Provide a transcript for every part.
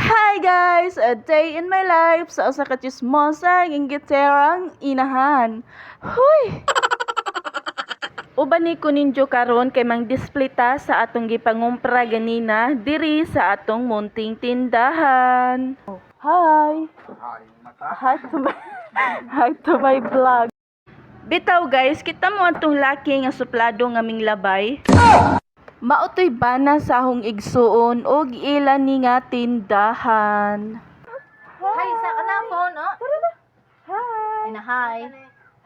Hi guys! A day in my life sa usa ka chismosa ng giterang inahan. Huy! Uban ni kuninjo karon kay mang displita sa atong gipangumpra ganina diri sa atong munting tindahan. Hi! Hi to my Hi to my vlog. Bitaw guys, kita mo atong laki nga suplado nga ming labay. Mautoy bana sa akong igsuon og ilan ni nga tindahan. Hi, sa ka na phone, oh. Hi! Ay na, hi.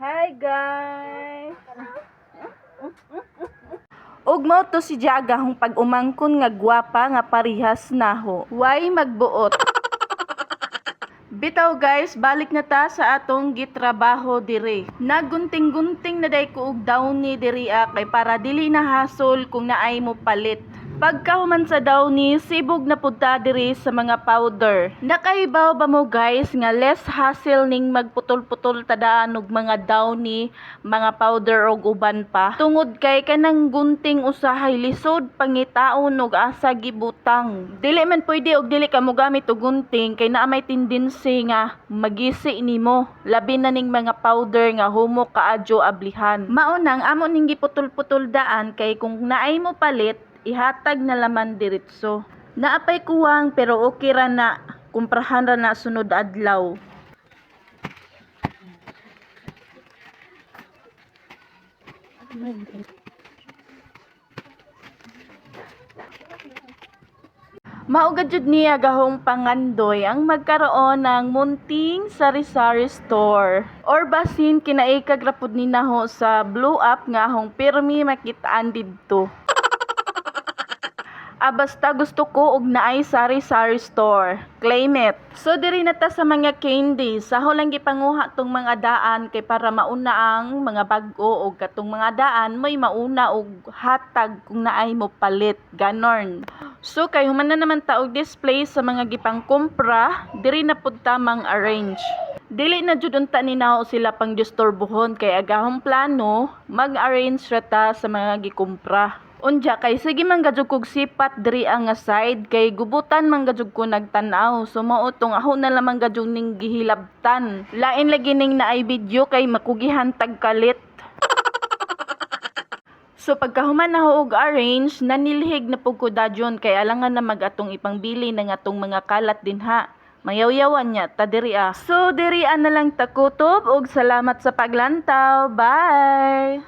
Hi guys! Og mao to si Jaga hong pag-umangkon nga gwapa nga parihas naho. Way magbuot. Bitaw guys, balik na ta sa atong gitrabaho diri. Nagunting-gunting na day ko og downy diri kay para dili na hasol kung naay mo palit. Pagkahuman sa downy, sibog na punta diri sa mga powder. Nakaibaw ba mo guys nga less hassle ning magputol-putol tadaan og mga downy, mga powder og uban pa. Tungod kay kanang gunting usahay lisod pangitaon og asa gibutang. Dili man pwede og dili ka mo gamit og gunting kay naa may tendency nga magisi nimo. Labi na ning mga powder nga humok kaadyo ablihan. Mao nang amo ning giputol-putol daan kay kung naay mo palit ihatag na laman diretso. Naapay kuwang pero okay ra na. Kumprahan ra na sunod adlaw. Maugad jud niya gahong pangandoy ang magkaroon ng munting sari-sari store. Or basin kinaikag rapod ni naho sa blow up nga hong pirmi makitaan didto. Basta gusto ko og naay sari-sari store. Claim it. So diri na ta sa mga candy. Saho lang gipanguha tong mga daan kay para mauna ang mga bag-o og katong mga daan may mauna og hatag kung naay mo palit. Ganon. So kay human na naman ta og display sa mga gipangkumpra, diri na pud tamang arrange. Dili na jud unta ni naho sila pang disturbohon kay agahong plano mag-arrange ra ta sa mga gikumpra. Unja kay sige man gadjud kog sipat diri ang nga side kay gubutan man gadjud ko nagtan-aw. So mao tong ako na lamang gadjud ning gihilabtan. Lain lagi ning naay video kay makugihan tagkalit. So pagkahuman na og arrange nanilhig na pug ko dadyon kay alangan na magatong ipangbili ng atong mga kalat din ha. Mayaw-yawan niya ta diri So diri na lang takutob og salamat sa paglantaw. Bye.